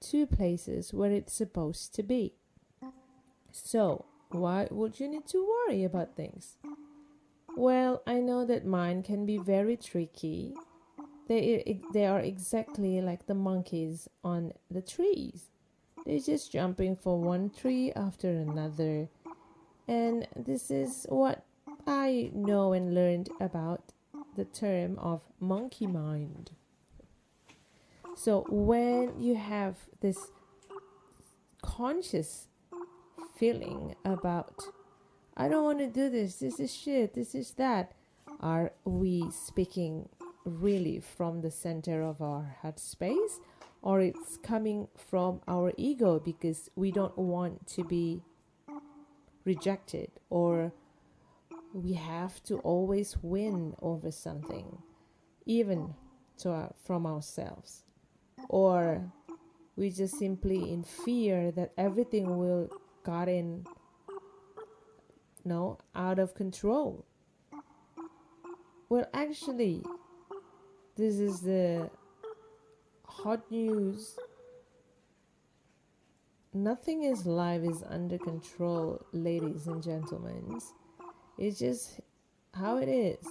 two places where it's supposed to be. So, why would you need to worry about things? Well, I know that mine can be very tricky. They are exactly like the monkeys on the trees. They're just jumping from one tree after another. And this is what I know and learned about the term of monkey mind. So when you have this conscious feeling about, I don't want to do this is shit, this is that, are we speaking really from the center of our heart space, or it's coming from our ego because we don't want to be rejected, or we have to always win over something, even from ourselves, or we just simply in fear that everything will gotten out of control. Well, actually, this is the hot news. Nothing is life is under control, ladies and gentlemen. It's just how it is.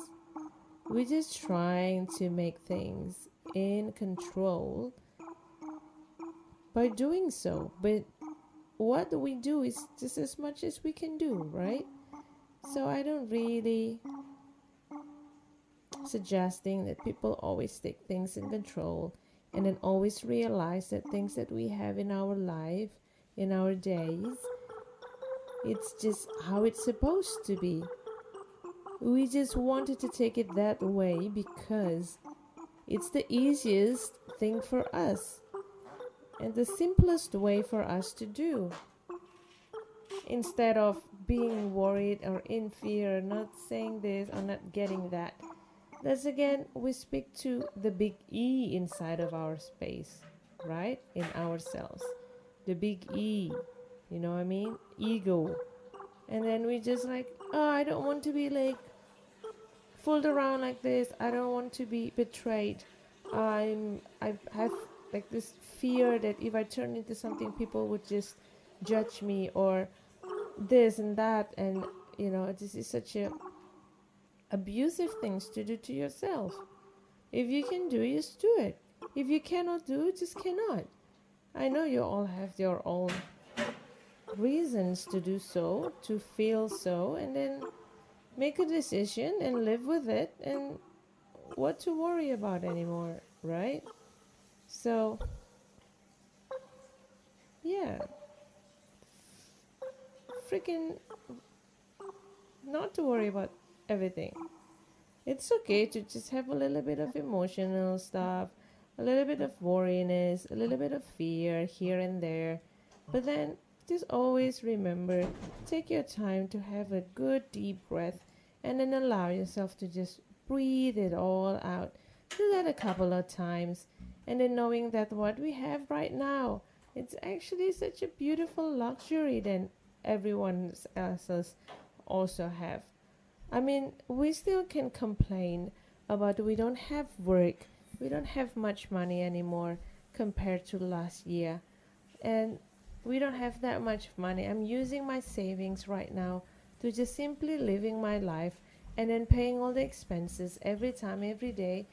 We're just trying to make things in control by doing so. But what we do is just as much as we can do, right? So I don't really suggesting that people always take things in control and then always realize that things that we have in our life, in our days, it's just how it's supposed to be. We just wanted to take it that way because it's the easiest thing for us and the simplest way for us to do. Instead of being worried or in fear, not saying this or not getting that. That's again, we speak to the big E inside of our space, right? In ourselves. The big E, you know what I mean? Ego. And then we just like, oh, I don't want to be like fooled around like this. I don't want to be betrayed. I have like this fear that if I turn into something, people would just judge me or this and that. And this is such a abusive things to do to yourself. If you can do it, just do it. If you cannot do it, just cannot. I know you all have your own reasons to do so, to feel so, and then make a decision and live with it, and what to worry about anymore, right? So yeah, freaking not to worry about everything. It's okay to just have a little bit of emotional stuff, a little bit of worriness, a little bit of fear here and there, but then just always remember, take your time to have a good deep breath and then allow yourself to just breathe it all out. Do that a couple of times, and then knowing that what we have right now, it's actually such a beautiful luxury that everyone else also have. I mean, we still can complain about we don't have work, we don't have much money anymore compared to last year, and we don't have that much money. I'm using my savings right now to just simply living my life and then paying all the expenses every time, every day,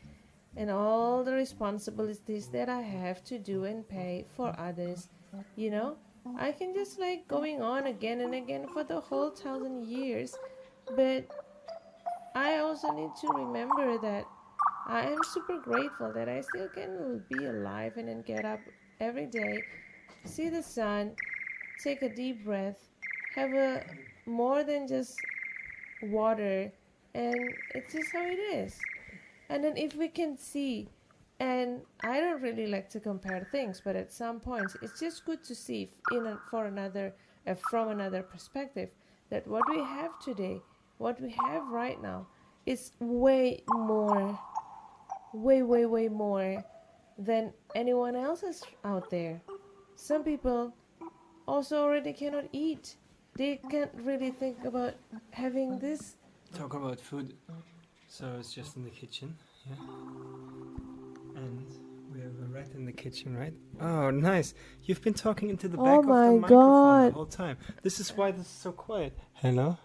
and all the responsibilities that I have to do and pay for others. You know, I can just like going on again and again for the whole 1,000 years, but I also need to remember that I am super grateful that I still can be alive and then get up every day, see the sun, take a deep breath, have a more than just water, and it's just how it is. And then if we can see, and I don't really like to compare things, but at some points it's just good to see from another perspective that what we have today, what we have right now, is way more, way more than anyone else's out there. Some people also already cannot eat. They can't really think about having this. Talk about food. So it's just in the kitchen, yeah. And we have a rat in the kitchen, right? Oh, nice. You've been talking into the back Oh of the my microphone God. the whole time. This is why this is so quiet. Hello?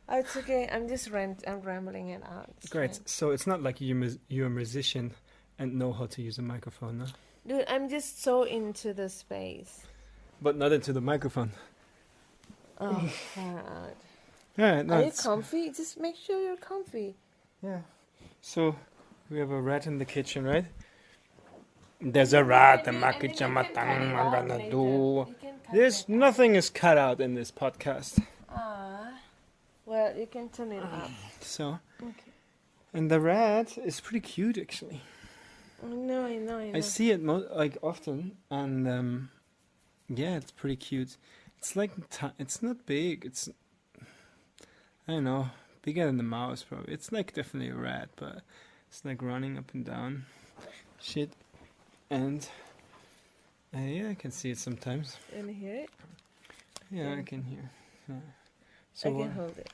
Oh, it's okay. I'm just I'm rambling it out. It's Great. fine. So it's not like you're a musician and know how to use a microphone, no? Dude, I'm just so into the space. But not into the microphone. Oh, God. Yeah, no, Are you it's... comfy? Just make sure you're comfy. Yeah. So, we have a rat in the kitchen, right? There's a rat in my kitchen, what I'm gonna do. There's nothing is cut out in this podcast. Well, you can turn it up. So, Okay. and the rat is pretty cute, actually. I know. I see it often, and yeah, it's pretty cute. It's like it's not big. It's, I don't know, bigger than the mouse probably. It's like definitely a rat, but it's like running up and down, shit, and yeah, I can see it sometimes. Can you hear it? Yeah, Yeah. I can hear. Yeah. So I can hold it.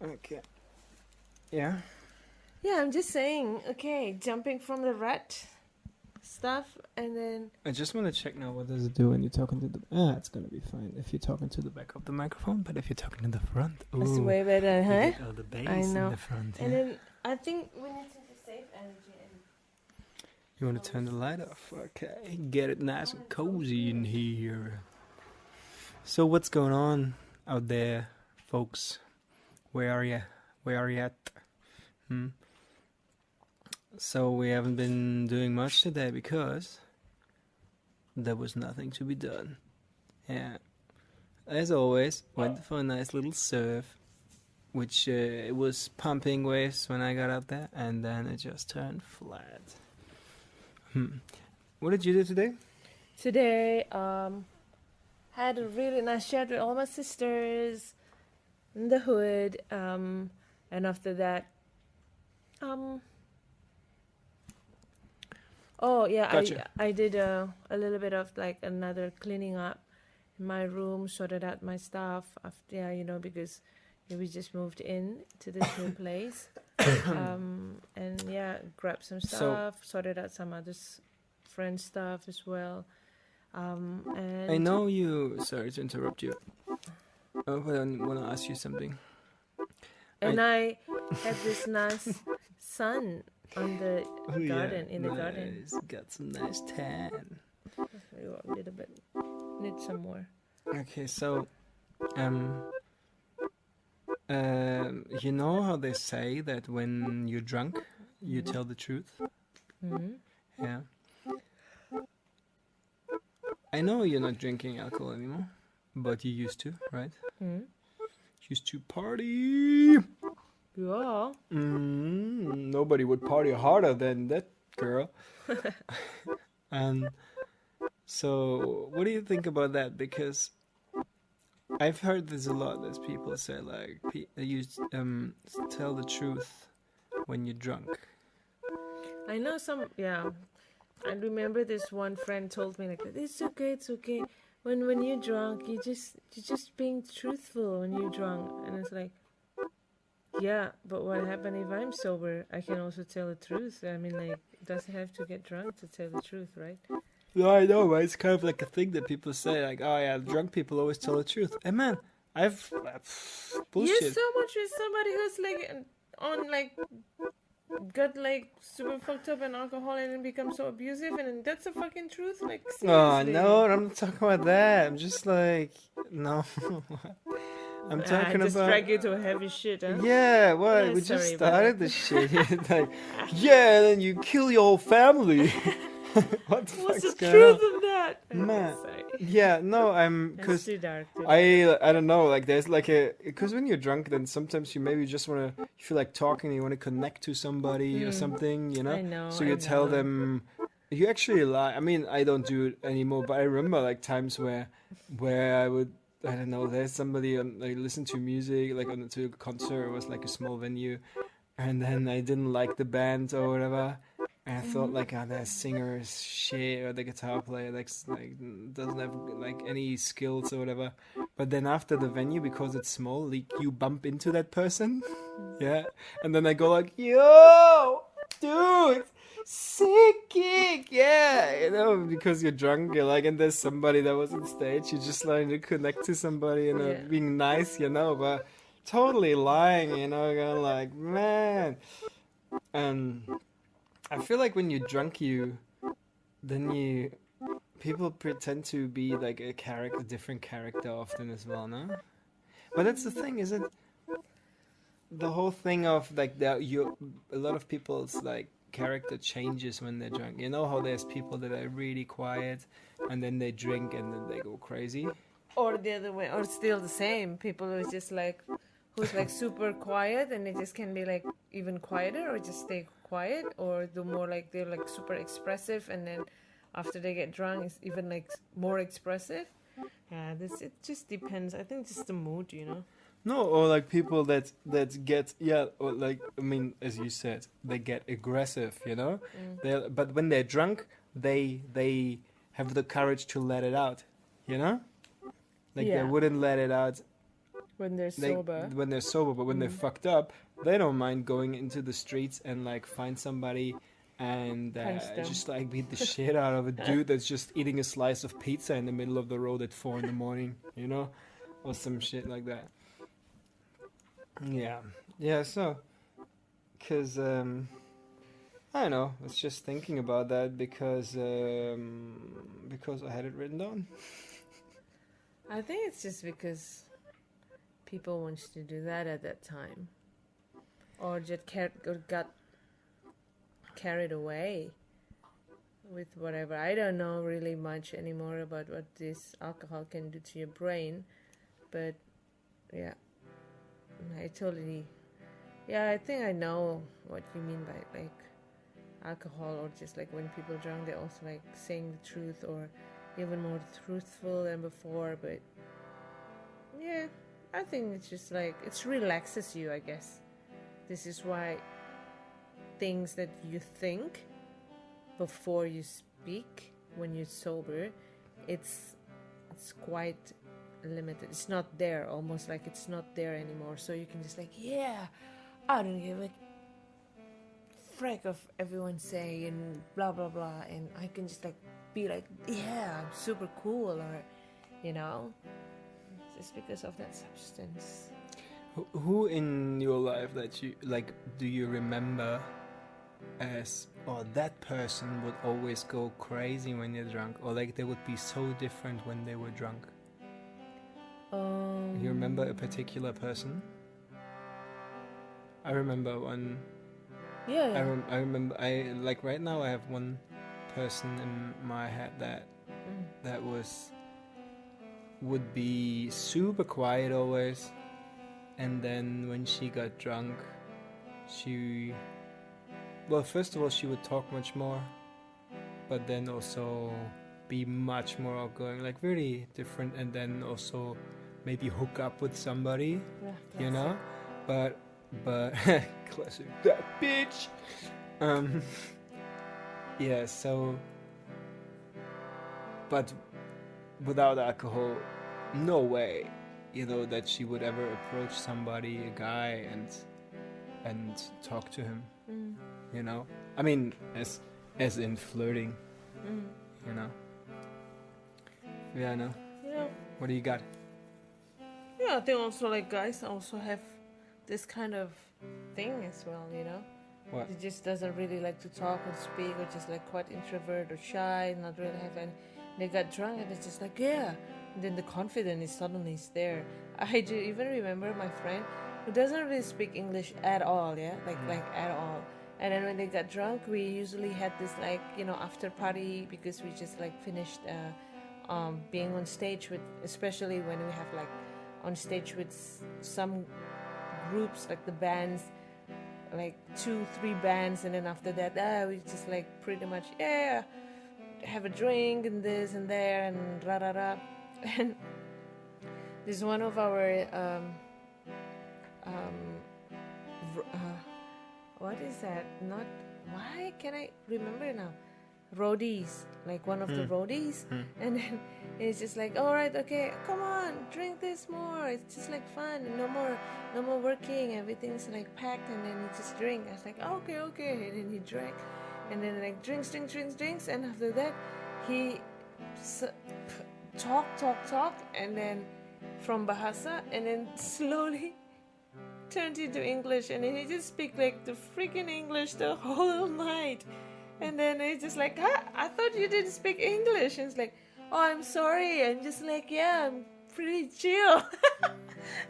okay. Yeah. Yeah, I'm just saying. Okay, jumping from the rat stuff, and then I just want to check now. What does it do when you're talking to the? It's gonna be fine if you're talking to the back of the microphone, but if you're talking to the front, it's ooh, way better, you huh? get all the bass I know. in the front. And Yeah. then I think we need to just save energy. You want to turn the light off? Okay, get it nice and cozy in here. So what's going on out there, folks? Where are you? Where are you at? So we haven't been doing much today because there was nothing to be done. Yeah. As always, went for a nice little surf, which it was pumping waves when I got out there, and then it just turned flat. What did you do today? Today, had a really nice chat with all my sisters in the hood, and after that, oh yeah, Gotcha. I did a little bit of like another cleaning up in my room, sorted out my stuff after, because we just moved in to this new place, and yeah, grabbed some stuff, sorted out some other friend stuff as well, and I know you. Sorry to interrupt you. Oh, but I want to ask you something. and I have this nice sun on the garden, in the garden. Got some nice tan. A little bit, need some more. Okay, so, you know how they say that when you're drunk, you tell the truth? Mm-hmm. Yeah. I know you're not drinking alcohol anymore, but you used to, right? Mm-hmm. Used to party. Yeah. Nobody would party harder than that girl. And so, what do you think about that? Because I've heard this a lot. As people say, like, you tell the truth when you're drunk. I know some, yeah. I remember this one friend told me like, it's okay. When you're drunk, you're just being truthful when you're drunk. And it's like, yeah, but what happens if I'm sober? I can also tell the truth. I mean, like, it doesn't have to get drunk to tell the truth, right? Yeah, I know, right? It's kind of like a thing that people say, like, oh yeah, drunk people always tell the truth. And man, I've bullshit. You're so much with somebody who's like on like got like super fucked up in alcohol and then becomes so abusive, and then that's the fucking truth. Like, Oh seriously. no, I'm not talking about that. I'm just like, no. I'm talking just about. drag you to heavy shit, huh? Yeah, what? Yeah, We just sorry about started this shit. Like, yeah, and then you kill your whole family. What the What's fuck's the going truth on? of that? Man. Sorry. Yeah, no, I'm That's because too dark. I don't know, like there's like because when you're drunk, then sometimes you maybe just want to, you feel like talking, you want to connect to somebody or something, you know. I know. So you tell them, you actually lie. I mean, I don't do it anymore, but I remember like times where I would, I don't know, there's somebody on, like, listen to music, like on to a concert. It was like a small venue, and then I didn't like the band or whatever. And I thought like, oh, that singer is shit, or the guitar player like doesn't have like any skills or whatever. But then after the venue, because it's small, like you bump into that person, yeah. And then I go like, yo, dude, Sick gig, yeah, because you're drunk, you're like, and there's somebody that was on stage, you're just trying to connect to somebody, Yeah. being nice, but totally lying, going like, man. And I feel like when you're drunk, then you people pretend to be like a different character often as well, no? But that's the thing, is it? The whole thing of like a lot of people's like character changes when they're drunk. You know how there's people that are really quiet and then they drink and then they go crazy. Or the other way, or still the same. People who's just like, who's like super quiet, and they just can be like even quieter, or just stay quiet, or the more like they're like super expressive, and then after they get drunk, it's even like more expressive. Yeah, this it just depends. I think just the mood, you know. No, or like people that get, yeah, or like, I mean, as you said, they get aggressive, Mm. But when they're drunk, they have the courage to let it out, you know. Like they Yeah, wouldn't let it out when they're they sober. when they're sober, but when they're Mm. fucked up, they don't mind going into the streets and like find somebody and Punch them. just like beat the shit out of a dude that's just eating a slice of pizza in the middle of the road at 4 in the morning, or some shit like that. Yeah, yeah. So, cause I don't know. I was just thinking about that because I had it written down. I think it's just because people want to do that at that time, or just got carried away with whatever. I don't know really much anymore about what this alcohol can do to your brain, but yeah, I totally, yeah, I think I know what you mean by like alcohol, or just like when people drunk, they also like saying the truth, or even more truthful than before. But yeah, I think it's just like it relaxes you, I guess. This is why things that you think before you speak when you're sober, it's quite limited. It's not there, almost like it's not there anymore. So you can just like, yeah, I don't give a frick of everyone saying and blah blah blah, and I can just like be like, yeah, I'm super cool, or just because of that substance. Who in your life that you like do you remember as, or that person would always go crazy when they're drunk, or like they would be so different when they were drunk? You remember a particular person? I remember one. Yeah. I remember. I like right now. I have one person in my head that would be super quiet always, and then when she got drunk, first of all, she would talk much more, but then also be much more outgoing, like really different, and then also maybe hook up with somebody, Yeah, but classic that bitch. Yeah, so, but without alcohol, no way, that she would ever approach somebody, a guy, and talk to him. I mean, as in flirting. Yeah, I know. Yeah. What do you got? Yeah, I think also like guys also have this kind of thing as well, What? He just doesn't really like to talk or speak, or just like quite introvert or shy, not really have any. They got drunk and it's just like, yeah. And then the confidence is suddenly there. I do even remember my friend who doesn't really speak English at all, yeah? Like at all. And then when they got drunk, we usually had this like, after party, because we just like finished being on stage with, especially when we have like on stage with some groups, like the bands, like 2-3 bands, and then after that we just like pretty much have a drink and this and there and rah rah rah. And this is one of our what is that, not, why can I remember now, roadies, like one of the roadies. And then it's just like, all right, okay, come on, drink this more, it's just like fun, no more working, everything's like packed, and then you just drink. I was like, okay, and then he drank, and then like drinks, and after that he talk, and then from Bahasa, and then slowly turned into English, and then he just speak like the freaking English the whole night. And then it's just like, I thought you didn't speak English. And it's like, oh, I'm sorry. I'm just like, yeah, I'm pretty chill.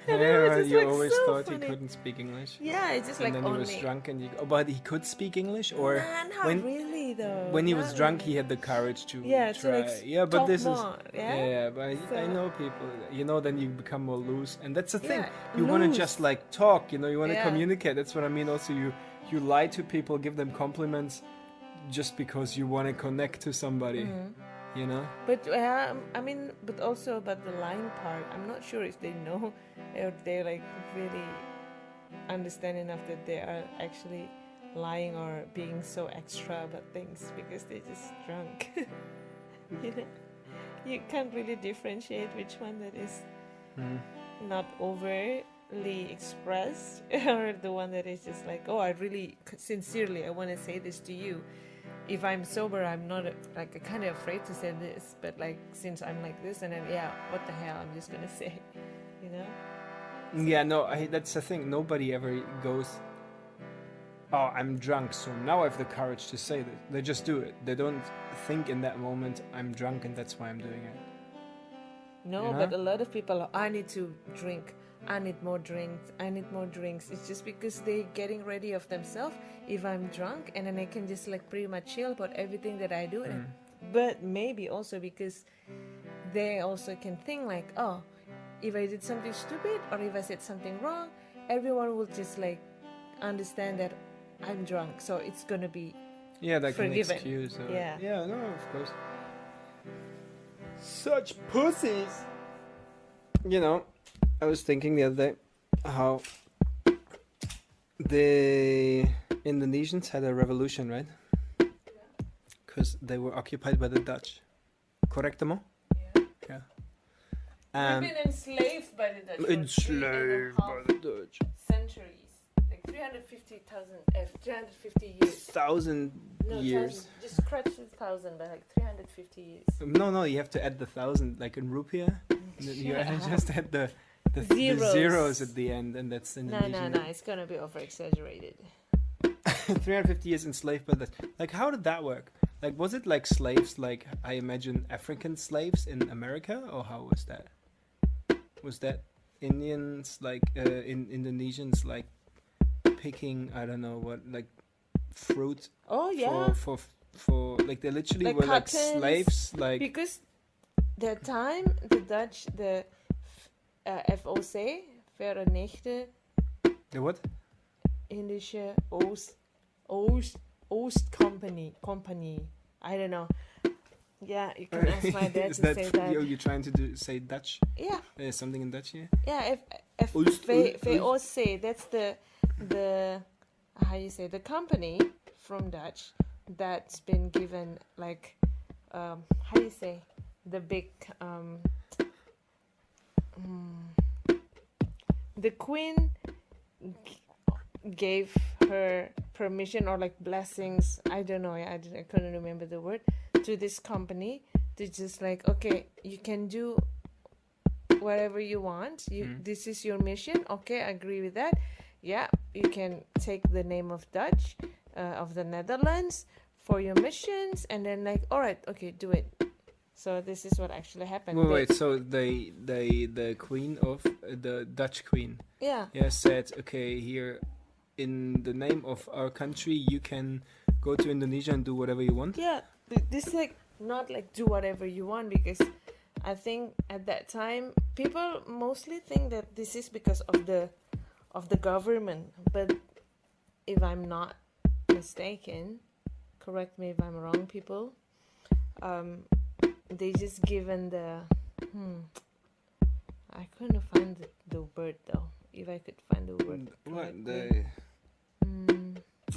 And it was Yeah, just, you like, always so thought funny. he couldn't speak English. Yeah, it's just And like then he only. was drunk and but he could speak English, or Nah, not really though. when he was Not drunk really. he had the courage to Yeah, try. to like Yeah, but talk this more, is yeah? but I So- know people, then you become more loose, and that's the thing. Yeah, You want to loose. just like talk, you want to Yeah. communicate. That's what I mean. Also, you lie to people, give them compliments just because you want to connect to somebody, But I mean, but also about the lying part, I'm not sure if they know or they like really understand enough that they are actually lying or being so extra about things because they're just drunk. You can't really differentiate which one that is not overly expressed or the one that is just like, oh, I really sincerely I want to say this to you. If I'm sober, I'm not like kind of afraid to say this, but like since I'm like this, and then what the hell, I'm just gonna say, Yeah, no, that's the thing. Nobody ever goes, oh, I'm drunk, so now I have the courage to say this. They just do it. They don't think in that moment, I'm drunk and that's why I'm doing it. No, Yeah. but a lot of people are, I need to drink. I need more drinks. It's just because they're getting ready of themselves. If I'm drunk, and then I can just like pretty much chill about everything that I do. But maybe also because they also can think like, oh, if I did something stupid or if I said something wrong, everyone will just like understand that I'm drunk. So it's gonna be Yeah, like forgiven. an excuse. Or, Yeah. Yeah, no, of course. Such pussies. I was thinking the other day how the Indonesians had a revolution, right? Because they were occupied by the Dutch. Correctamo? Yeah. We've been enslaved by the Dutch. for Enslaved by 3.5 the Dutch. centuries, like 350 years. 1,000 No, years. 1,000. Just scratch the 1,000, but like 350 years. No, you have to add the 1,000 like in rupiah. You just add the Zeros. zeros at the end, and that's No, Indonesian. it's gonna be over exaggerated. 350 years enslaved by the. Like, how did that work? Like, was it like slaves, like I imagine African slaves in America, or how was that? Was that Indians, like in Indonesians, like picking, I don't know what, like fruit Oh yeah, for like they literally Like were like cottons, slaves, like because that time the Dutch, the FOC, Verenigde the what? Indische Oost Company. I don't know. Yeah, you can ask my dad Is to say that. you're trying to say Dutch? Yeah, Something in Dutch here? yeah. Oost. VOC. That's the how you say, the company from Dutch that's been given like how you say, the big the queen gave her permission or like blessings, I don't know, I couldn't remember the word, to this company to just like, okay, you can do whatever you want, this is your mission, okay, I agree with that, yeah, you can take the name of Dutch of the Netherlands for your missions, and then like, all right, okay, do it. So this is what actually happened. Wait, so the queen of the Dutch queen, Yeah. said, okay, here in the name of our country, you can go to Indonesia and do whatever you want. Yeah, this like not like do whatever you want, because I think at that time people mostly think that this is because of the government, but if I'm not mistaken, correct me if I'm wrong, people, they just given the I couldn't find the word though. If I could find the word. What correctly.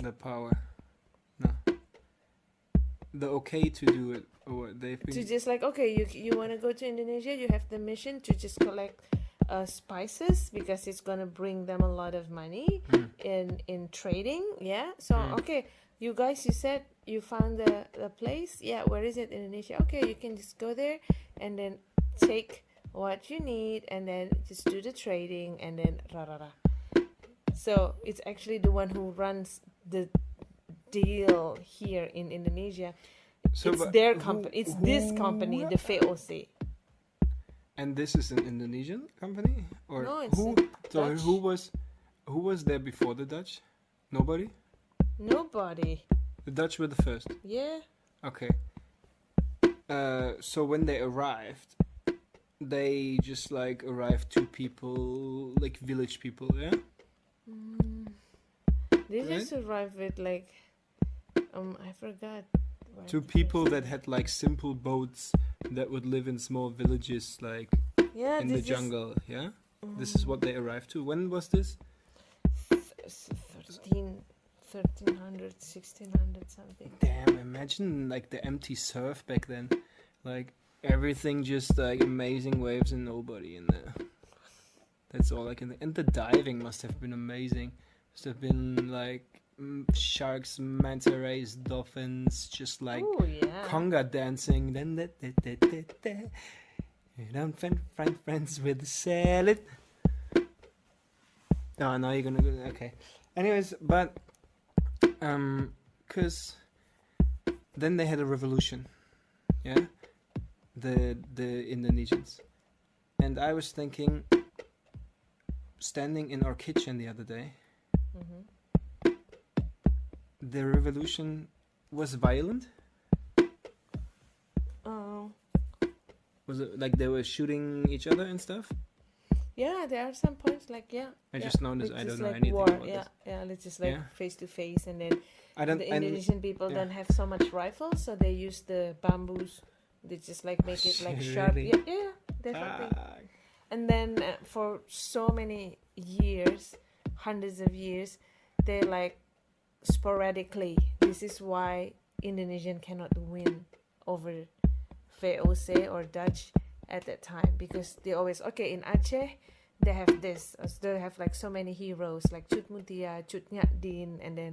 the power? No. The okay to do it, or what they've been. To just like, okay, you want to go to Indonesia, you have the mission to just collect spices because it's gonna bring them a lot of money in trading. Yeah, so okay, you guys, you said you found the place. Yeah, where is it? Indonesia. Okay, you can just go there and then take what you need and then just do the trading and then ra ra ra. So it's actually the one who runs the deal here in Indonesia. So, It's but their company. It's this company, who- the VOC. And this is an Indonesian company, or No, it's who? a So Dutch. who was there before the Dutch? Nobody. Nobody. The Dutch were the first. Yeah. Okay. So when they arrived, they just like arrived two people, like village people, yeah. They Right? just arrived with like, I forgot. what Two it people was. that had like simple boats that would live in small villages, like Yeah, in the this is jungle, yeah. This is what they arrived to. When was this? 1300, 1600 something. Damn! Imagine like the empty surf back then, like everything just like amazing waves and nobody in there. That's all I can think. And the diving must have been amazing. Must have been like sharks, manta rays, dolphins, just like Oh yeah. conga dancing. Then I'm friends with the salad. Oh, now you're gonna go. Okay. Anyways, but cause then they had a revolution, yeah, the Indonesians, and I was thinking, standing in our kitchen the other day, Mm-hmm. the revolution was violent. Oh. Was it like they were shooting each other and stuff? Yeah, there are some points like I yeah, just noticed. it's I just don't know like anything war. about Yeah, this. yeah. It's just like Yeah. face to face, and then I don't. the And Indonesian people yeah. don't have so much rifles, so they use the bamboos. They just like make it like Shit, sharp. really? Yeah, definitely. Ah, And then for so many years, hundreds of years, they like sporadically. This is why Indonesian cannot win over VOC or Dutch at that time, because they always in Aceh they have this. They have like so many heroes like Cut Mutia, Cut Nyadin, and then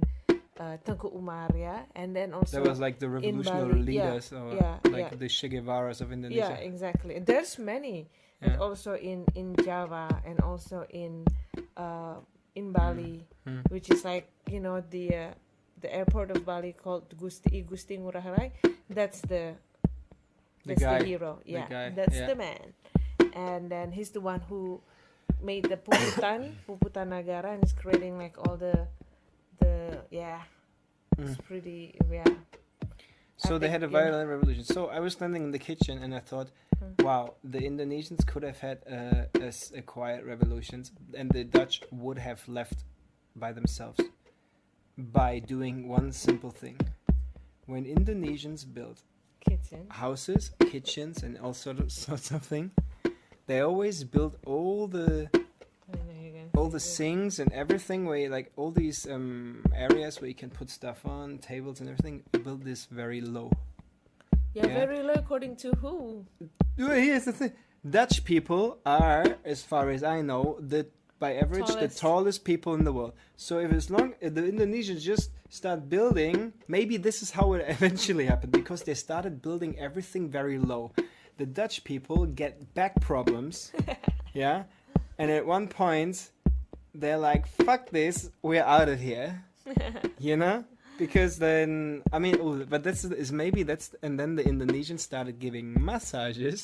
Tengku Umar, yeah, and then also that was like the revolutionary Bali, yeah, leaders, or yeah, like yeah. the Che Guevaras of Yeah, Indonesia. exactly. There's many, Yeah. and also in Java and also in Bali, which is like the airport of Bali called Gusti Ngurah Rai. That's the guy, hero. Yeah, guy, that's yeah. the man. And then he's the one who made the Puputan Nagara, and is creating like all the it's pretty So they epic, had a yeah. violent revolution. So I was standing in the kitchen and I thought, wow, the Indonesians could have had a quiet revolution, and the Dutch would have left by themselves by doing one simple thing. When Indonesians built kitchen. houses, kitchens, and all sorts of things, they always built all the I know you're gonna say this. sinks and everything, where like all these areas where you can put stuff on, tables and everything, build this very low. Yeah, Yeah. very low according to who? Well, here's the thing: Dutch people are, as far as I know, by average the Tallest. tallest people in the world. So if the Indonesians just start building, maybe this is how it eventually happened, because they started building everything very low. The Dutch people get back problems, yeah, and at one point they're like, "Fuck this, we're out of here," you know. Because then, I mean, but and then the Indonesians started giving massages.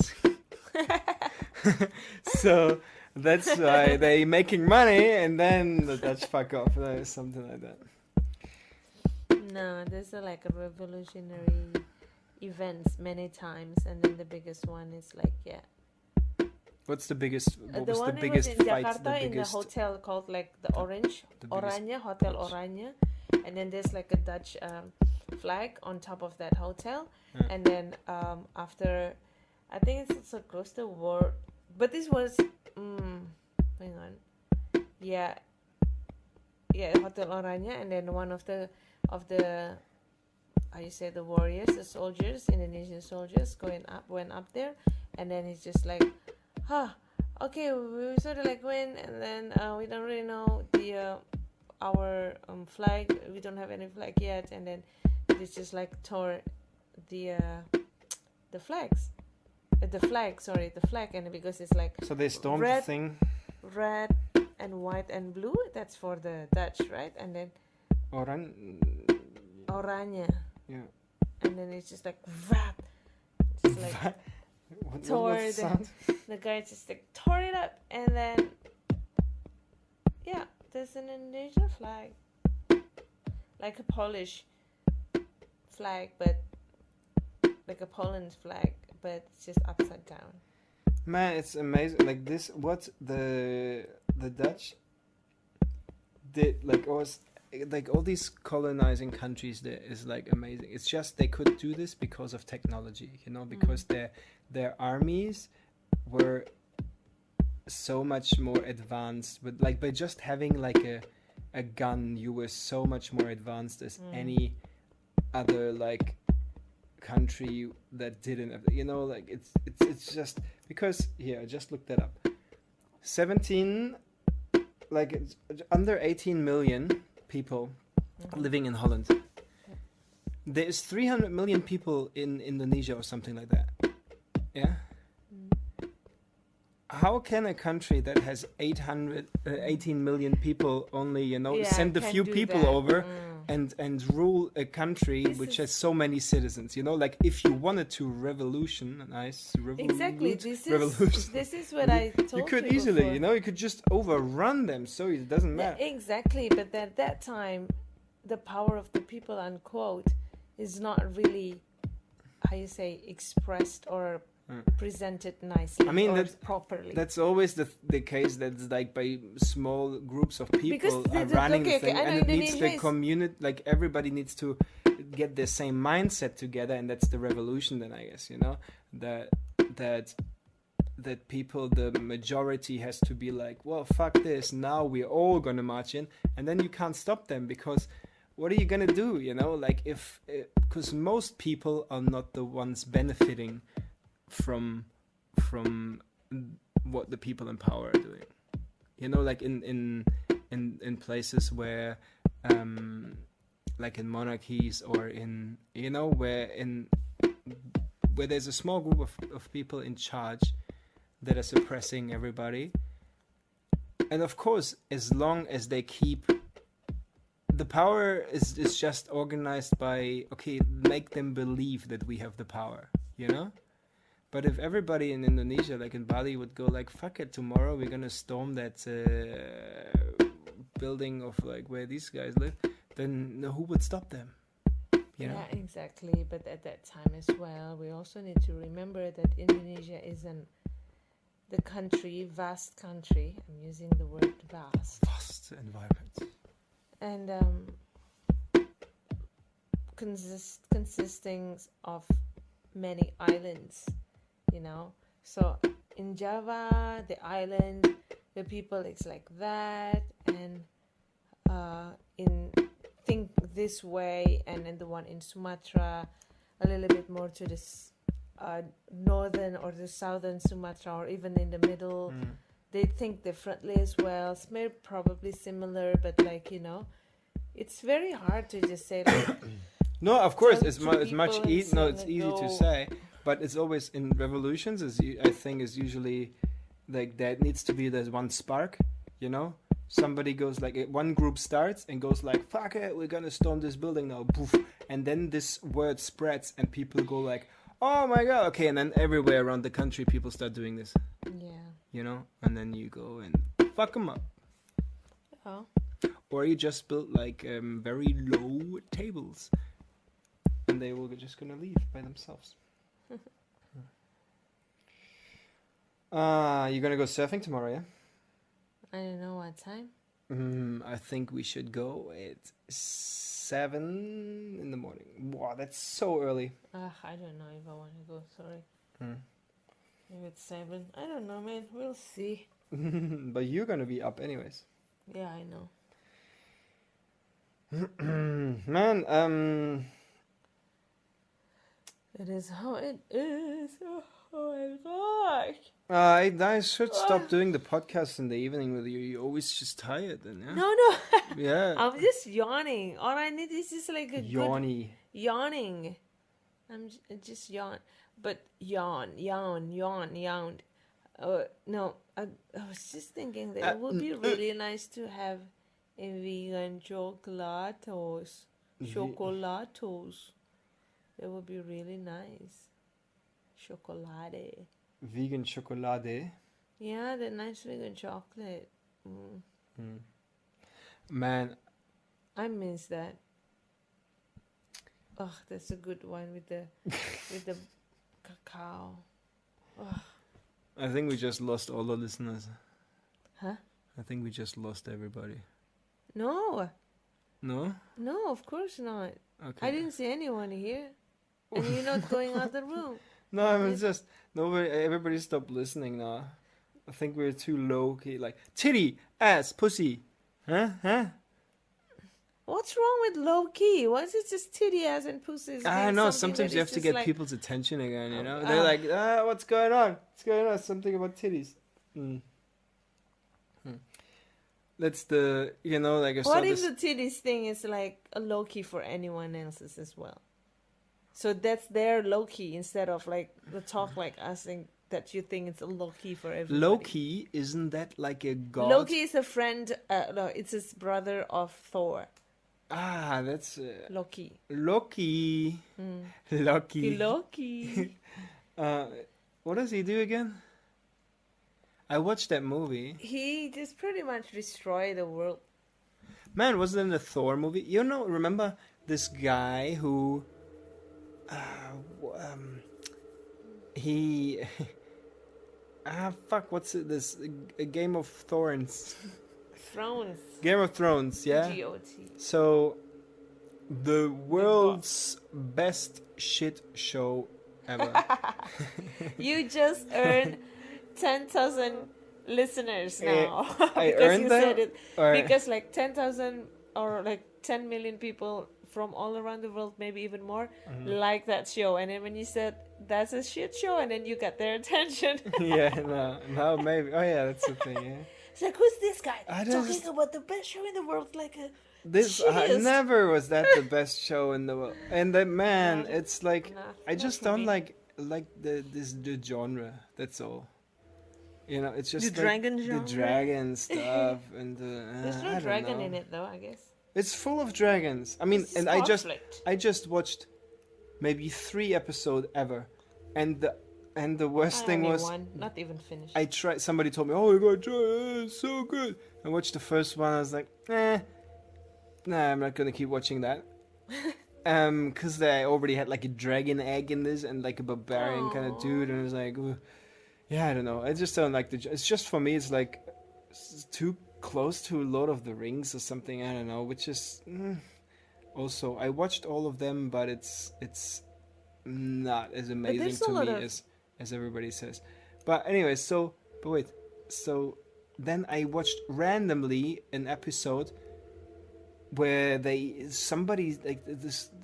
So that's why they making money, and then the Dutch fuck off, something like that. No, there's like a revolutionary events many times, and then the biggest one is like What's the biggest? What the was one the it was biggest in fight? Jakarta The in the biggest. hotel called like the Orange the biggest Oranje Hotel fights. Oranje, and then there's like a Dutch flag on top of that hotel, Yeah. and then after I think it's so close to war, but this was hang on, yeah, Hotel Oranje, and then one of the how you say, the warriors, the soldiers, Indonesian soldiers went up there, and then he's just like, okay, we sort of like win, and then we don't really know our flag. We don't have any flag yet, and then they just like tore the flags, the flag, and because it's like So they stormed red, the thing. red and white and blue. That's for the Dutch, right? And then oranje, Yeah. and then it's just like vat, just like tore What sound? the guy just like tore it up, and then yeah, there's an Indonesian flag, like a Polish flag, but like a Poland flag, but it's just upside down. Man, it's amazing. Like this, what the Dutch did, like was like all these colonizing countries. There is like amazing. It's just they could do this because of technology, you know, because their armies were so much more advanced. But like by just having like a gun, you were so much more advanced as any other like country that didn't have, you know, like it's just because here I just looked that up. 17, like it's under 18 million people living in Holland. There's 300 million people in Indonesia or something like that. Yeah. How can a country that has 18 million people only, you know, send a few people over and rule a country which has so many citizens, you know, like if you wanted to Exactly, this is what I told you could you easily before. you know, you could just overrun them, so it doesn't matter. Yeah, exactly, but at that time the power of the people, unquote, is not really, how you say, expressed or presented nicely. I mean, properly. That's always the case. That's like by small groups of people are running the thing, and it needs the community. Like everybody needs to get the same mindset together, and that's the revolution. Then I guess, you know, that people, the majority has to be like, well, fuck this. Now we're all gonna march in, and then you can't stop them because what are you gonna do? You know, like because most people are not the ones benefiting from what the people in power are doing, you know, like in places where like in monarchies or in, you know, where there's a small group of people in charge that are suppressing everybody. And of course, as long as they keep the power is just organized by, okay, make them believe that we have the power, you know. But if everybody in Indonesia, like in Bali, would go like, fuck it, tomorrow we're gonna storm that building of like where these guys live, then who would stop them? You know? Yeah, exactly. But at that time as well, we also need to remember that Indonesia is the country, vast country. I'm using the word vast. Vast environment. And consisting of many islands. You know, so in Java, the island, the people, it's like that, and in think this way, and then the one in Sumatra, a little bit more to this northern or the southern Sumatra, or even in the middle, they think differently as well. It's probably similar, but like, you know, it's very hard to just say like. No, of course, it's much easy. No, it's easy to say. But it's always in revolutions, I think, is usually like there needs to be this one spark, you know? Somebody goes like, one group starts and goes like, fuck it, we're gonna storm this building now, poof. And then this word spreads and people go like, oh my god, okay. And then everywhere around the country, people start doing this. Yeah. You know? And then you go and fuck them up. Oh. Or you just build like very low tables. And they will just gonna leave by themselves. You're gonna go surfing tomorrow, yeah? I don't know what time. I think we should go at 7 in the morning. Wow, that's so early. I don't know if I want to go. Sorry. Maybe it's 7. I don't know, man. We'll see. But you're gonna be up anyways. Yeah, I know. Man, It is how it is. Oh my gosh. I should stop Ah. doing the podcast in the evening with you. You're always just tired, then, yeah? No. Yeah. I'm just yawning. All I need is just like a good Yawny. yawning. Just yawn. But yawn. No, I was just thinking that it would be really nice to have a vegan chocolatos. Chocolatos. That would be really nice. Chocolate. Vegan chocolate. Yeah, the nice vegan chocolate. Man, I miss that. Oh, that's a good one with the cacao. Oh. I think we just lost all the listeners. Huh? I think we just lost everybody. No, No? of course not. Okay. I didn't see anyone here. And you're not going out the room. No, I mean, it's just everybody stopped listening now. I think we're too low key. Like titty, ass, pussy. Huh? What's wrong with low key? Why is it just titty ass and pussies? I know. Sometimes you have to get people's attention again. You know, they're like, what's going on? What's going on? Something about titties. That's the like I saw What if this. the titties thing is like a low key for anyone else's as well? So that's their low key instead of like the talk like us and that you think it's a low key for everybody. Low key, isn't that like a god? Loki is a friend. No, it's his brother of Thor. Ah, that's Loki. Loki. Loki. Loki. What does he do again? I watched that movie. He just pretty much destroyed the world. Man, wasn't it in the Thor movie? You know, remember this guy who he what's it, this a Game of Thorns? Thrones. Game of Thrones, yeah. G-O-T. So the world's best shit show ever. You just earned 10,000 listeners now. I because earned you that? said it. Or- Because like 10,000 or like 10 million people from all around the world, maybe even more, like that show. And then when you said that's a shit show, and then you got their attention. Yeah, no, maybe. Oh yeah, that's the thing. Yeah. It's like, who's this guy I talking just- about the best show in the world? Like a This Jeez. never was that the best show in the world. And that man, No, it's like no, I not just for don't me. like the genre. That's all. You know, it's just The like dragon the genre? dragon stuff and There's I no don't dragon know. in it though, I guess. It's full of dragons. I mean, It's and conflict. I just watched maybe 3 episodes ever, and the worst thing Only was one, not even finished. I tried. Somebody told me, "Oh, you gotta try it. It's so good." I watched the first one. I was like, nah, I'm not gonna keep watching that. Because they already had like a dragon egg in this and like a barbarian kind of dude, and I was like, "Ugh." Yeah, I don't know. I just don't like it's just for me. It's like it's too close to Lord of the Rings or something. I don't know. Which is also I watched all of them, but it's not as amazing there's a to lot me of- as everybody says. But anyway, so then I watched randomly an episode where somebody like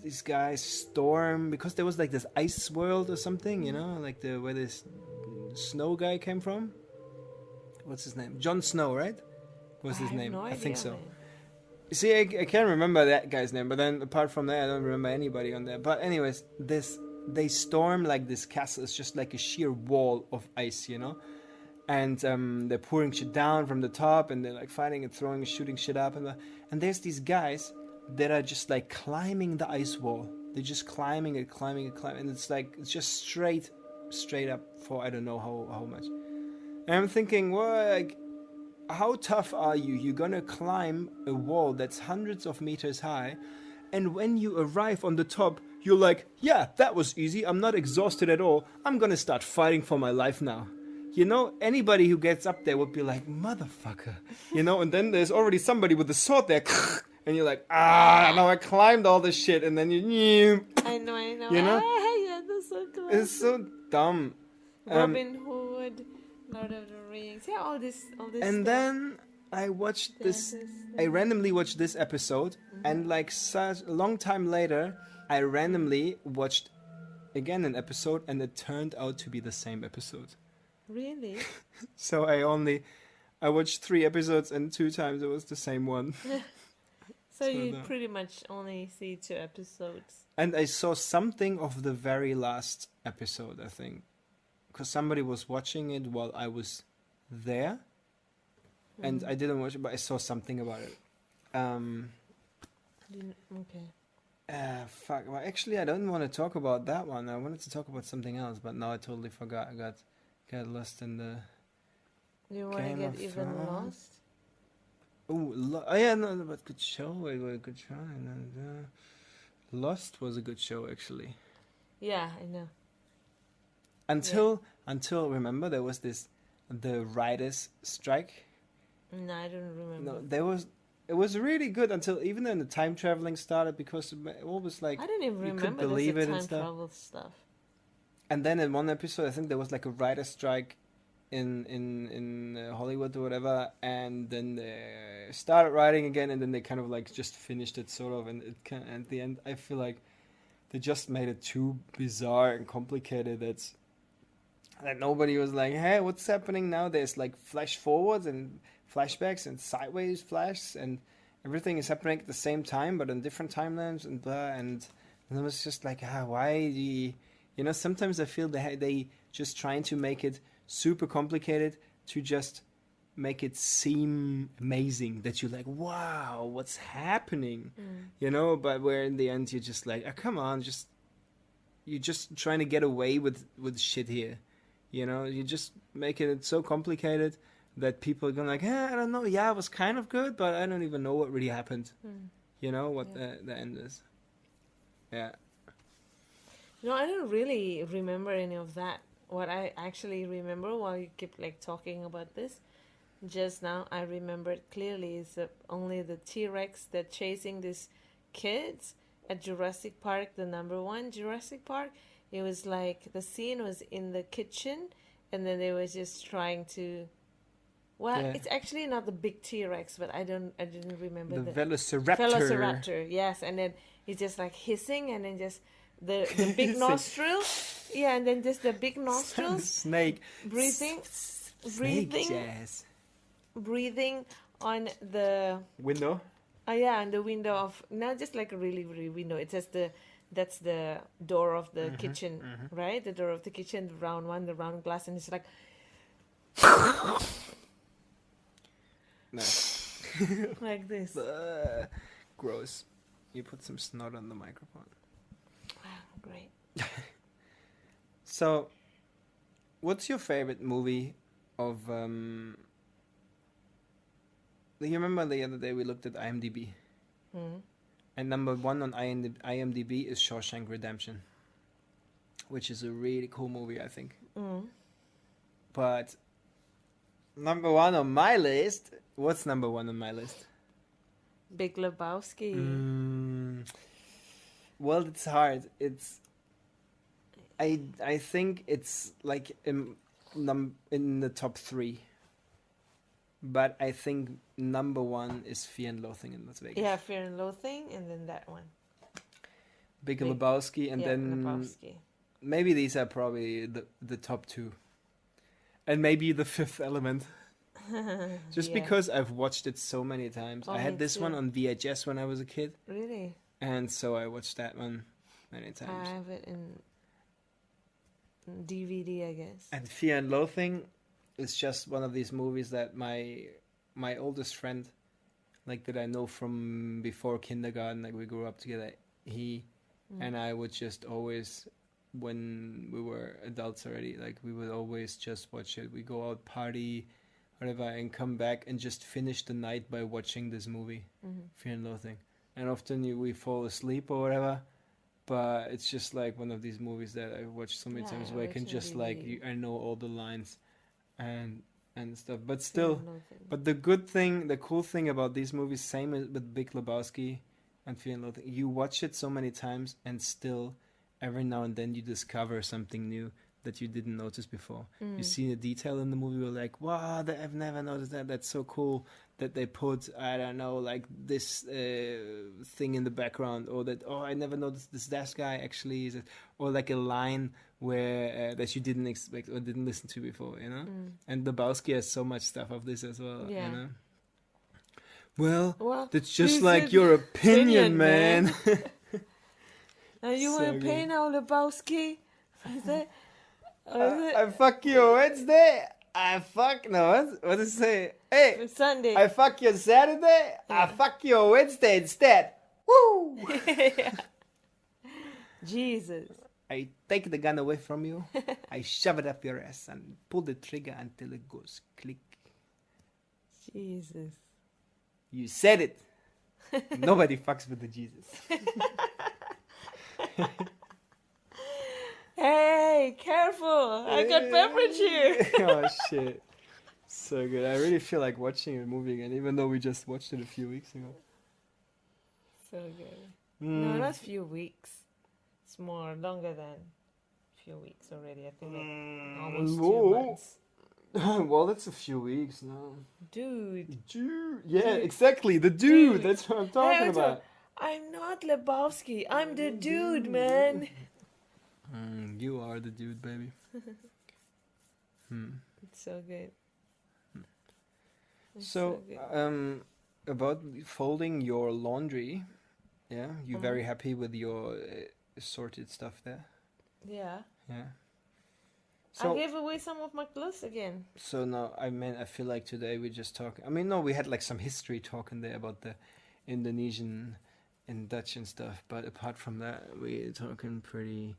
these guys storm because there was like this ice world or something, you know, like where this snow guy came from. What's his name? Jon Snow, right? What's his name? No I idea, think so. man. See, I can't remember that guy's name, but then apart from that, I don't remember anybody on there. But anyways, they storm like this castle. It's just like a sheer wall of ice, you know. And they're pouring shit down from the top, and they're like fighting and throwing, shooting shit up, and there's these guys that are just like climbing the ice wall. They're just climbing it, and it's like it's just straight up for I don't know how much. And I'm thinking, well, like, how tough are you? You're gonna climb a wall that's hundreds of meters high, and when you arrive on the top, you're like, yeah, that was easy. I'm not exhausted at all. I'm gonna start fighting for my life now. You know, anybody who gets up there would be like, motherfucker. You know, and then there's already somebody with a sword there. And you're like, now I climbed all this shit. And then I know. You know? Yeah, that's so cool. It's so dumb. Robin Hood, Lord of the Rings. Yeah, all this And stuff. then I watched this. I randomly watched this episode. And like such a long time later, I randomly watched again an episode, and it turned out to be the same episode. Really? So I watched 3 episodes, and 2 times it was the same one. So So you no. pretty much only see 2 episodes. And I saw something of the very last episode, I think, because somebody was watching it while I was there, and I didn't watch it, but I saw something about it. Okay. Fuck. Well, actually, I don't want to talk about that one. I wanted to talk about something else, but now I totally forgot. I got lost in the. You want to Game get of even Thrones? lost? Oh yeah, no, but good show. It was a good show. And, Lost was a good show, actually. Yeah, I know. Until remember there was the writers' strike. No, I don't remember. No, it was really good until even then the time traveling started, because it was like I don't even you remember could believe there's it a and time stuff. travel stuff. And then in one episode, I think there was like a writer's strike in Hollywood or whatever, and then they started writing again, and then they kind of like just finished it sort of, and at the end I feel like they just made it too bizarre and complicated that nobody was like, hey, what's happening now? There's like flash forwards and flashbacks and sideways flashes, and everything is happening at the same time but on different timelines and blah, and it was just like, why do you sometimes I feel they just trying to make it super complicated to just make it seem amazing, that you're like, wow, what's happening? But where in the end you're just like, oh, come on, you're just trying to get away with shit here. You just making it so complicated that people are going like, I don't know, yeah, it was kind of good, but I don't even know what really happened. What the end is. Yeah. No, I don't really remember any of that. What I actually remember while you keep like talking about this just now, I remembered clearly is only the T-Rex that chasing these kids at Jurassic Park, the number 1 Jurassic Park. It was like the scene was in the kitchen, and then they were just trying to. Well, Yeah. it's actually not the big T-Rex, but I didn't remember The the Velociraptor. Velociraptor. Yes, and then he's just like hissing, and then just the big nostril. Yeah, and then just the big nostrils. Snake. Breathing. Snake jazz. Breathing on the. Window. Oh yeah, on the window of, not just like a really window. It's just that's the door of the kitchen, right? The door of the kitchen, the round one, the round glass, and it's like. Nice. Like this. Gross. You put some snot on the microphone. Great. So, what's your favorite movie of? You remember the other day we looked at IMDb, and number 1 on IMDb is Shawshank Redemption, which is a really cool movie, I think. But number 1 on my list. What's number 1 on my list? Big Lebowski. Well, it's hard. I think it's like in the top 3. But I think number 1 is Fear and Loathing in Las Vegas. Yeah, Fear and Loathing, and then that one. Big Lebowski, and then Lebowski. maybe these are probably the top 2. And maybe The Fifth Element. Just because I've watched it so many times. Oh, I had me this too. one on VHS when I was a kid. Really? And so I watched that one many times. I have it in DVD, I guess. And Fear and Loathing is just one of these movies that my oldest friend, like that I know from before kindergarten, like we grew up together, he and I would just always, when we were adults already, like we would always just watch it. We go out, party, whatever, and come back and just finish the night by watching this movie, Fear and Loathing. And often we fall asleep or whatever, but it's just like one of these movies that I watched so many times where I can just like, I know all the lines and stuff. But still, but the cool thing about these movies, same as with Big Lebowski and Fear and Loathing, you watch it so many times and still every now and then you discover something new that you didn't notice before. You see a detail in the movie, you're like, wow, I've never noticed that. That's so cool that they put, I don't know, like this thing in the background, or that, oh, I never noticed this guy actually is, or like a line where that you didn't expect or didn't listen to before, you know. And Lebowski has so much stuff of this as well, Yeah. you know. Well, that's you just like said your opinion, man. man. Now you So want to good. pay now, Lebowski? Is that? I fuck you Wednesday. I fuck no. What does it say? Hey, Sunday. I fuck you Saturday. I fuck you Wednesday instead. Woo! Yeah. Jesus. I take the gun away from you. I shove it up your ass and pull the trigger until it goes click. Jesus. You said it. Nobody fucks with the Jesus. Hey, careful! I got beverage here. Oh shit. So good. I really feel like watching a movie again, even though we just watched it a few weeks ago. So good. No, not a few weeks. It's more longer than a few weeks already. I think like almost 2 months. Well, that's a few weeks now. Dude. Yeah, exactly. The dude. Dude. That's what I'm talking about. I'm not Lebowski. I'm the dude, man. You are the dude, baby. It's so good. It's So, good. about folding your laundry, yeah, you very happy with your sorted stuff there? Yeah. Yeah. I So, gave away some of my clothes again. so now, I feel like today we just talk. I mean, no, we had like some history talking there about the Indonesian and Dutch and stuff, but apart from that, we're talking pretty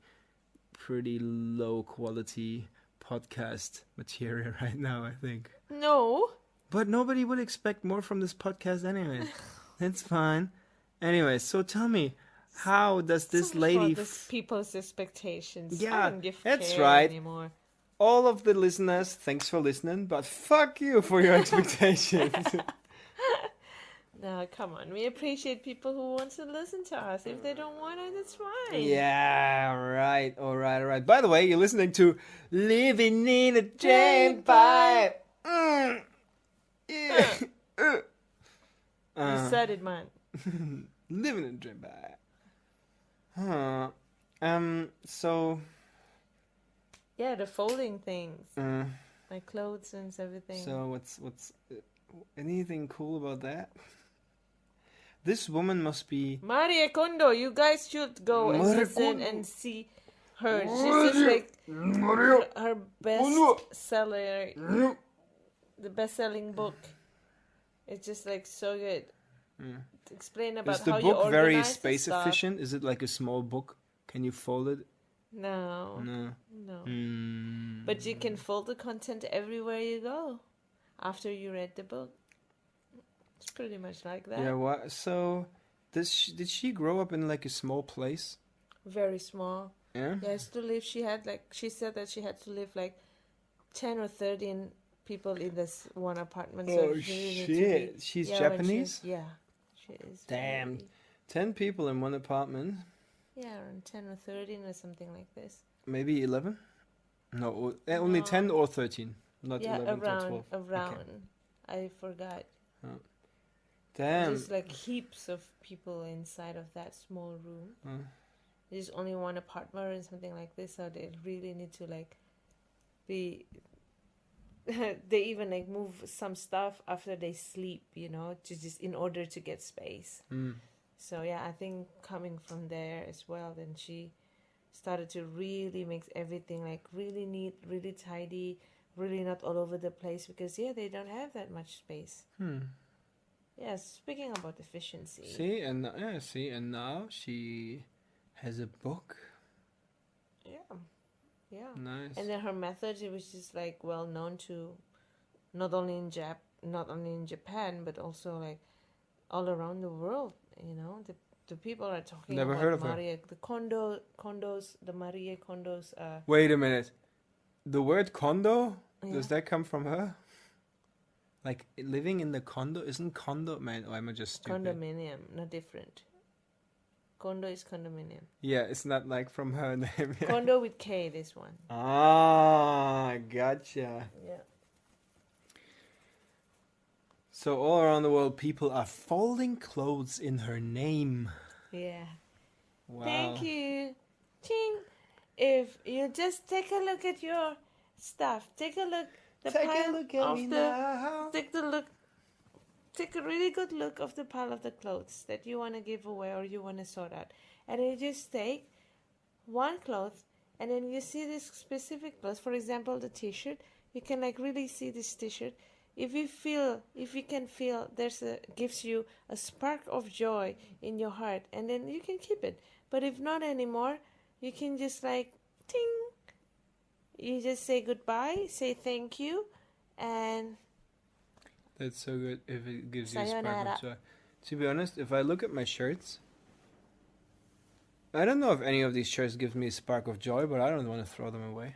low quality podcast material right now, I think. No. But nobody would expect more from this podcast anyway. That's fine. Anyway, so tell me, how does this lady... people's expectations. Yeah, I don't give that's care right. anymore. All of the listeners, thanks for listening, but fuck you for your expectations. No, come on. We appreciate people who want to listen to us. If they don't want it, that's fine. Yeah, right. All right. By the way, you're listening to Living in a Drainpipe. Yeah. You said it, man. Living in a Drainpipe. So... Yeah, the folding things. My clothes and everything. So what's anything cool about that? This woman must be Maria Kondo. You guys should go and listen and see her. She's just like her best seller, the best-selling book. It's just like so good. Explain about Is the how you book organize very the space stuff. efficient? Is it like a small book? Can you fold it? No. No. But you can fold the content everywhere you go after you read the book. It's pretty much like that. Yeah. What? So, did she grow up in like a small place? Very small. Yeah. Yes, to live. She said that she had to live like 10 or 13 people in this one apartment. So Oh she needed shit! to be, She's yeah, Japanese. She is. Damn. very- 10 people in one apartment. Yeah, around 10 or 13 or something like this. Maybe 11. No, only No. 10 or 13. Not Yeah, 11 or 12. around. Okay. I forgot. Damn. There's like heaps of people inside of that small room. There's only one apartment and something like this, so they really need to like be. They even like move some stuff after they sleep, you know, to just in order to get space. So yeah, I think coming from there as well, then she started to really make everything like really neat, really tidy, really not all over the place because they don't have that much space. Yeah, speaking about efficiency. See, and now she has a book. Yeah. Nice. And then her method, it was just like well known to not only in Japan, but also like all around the world. You know, the people are talking Never about heard of Maria, the Maria Kondo's. Wait a minute. The word condo, does that come from her? Like living in the condo, isn't condo, man? Or am I just stupid? Condominium, not different. Condo is condominium. Yeah, it's not like from her name. Condo with K, this one. Ah, gotcha. Yeah. So all around the world, people are folding clothes in her name. Yeah. Wow. Thank you. Ching. If you just take a look at your stuff, take a look. Take a look at me now. Take a really good look of the pile of the clothes that you want to give away or you want to sort out. And then you just take one cloth and then you see this specific cloth. For example, the t-shirt. You can like really see this t-shirt. If you can feel gives you a spark of joy in your heart, and then you can keep it. But if not anymore, you can just like ting. You just say goodbye, say thank you, and That's so good if it gives you a spark sayonara. of joy. To be honest, if I look at my shirts, I don't know if any of these shirts give me a spark of joy, but I don't want to throw them away.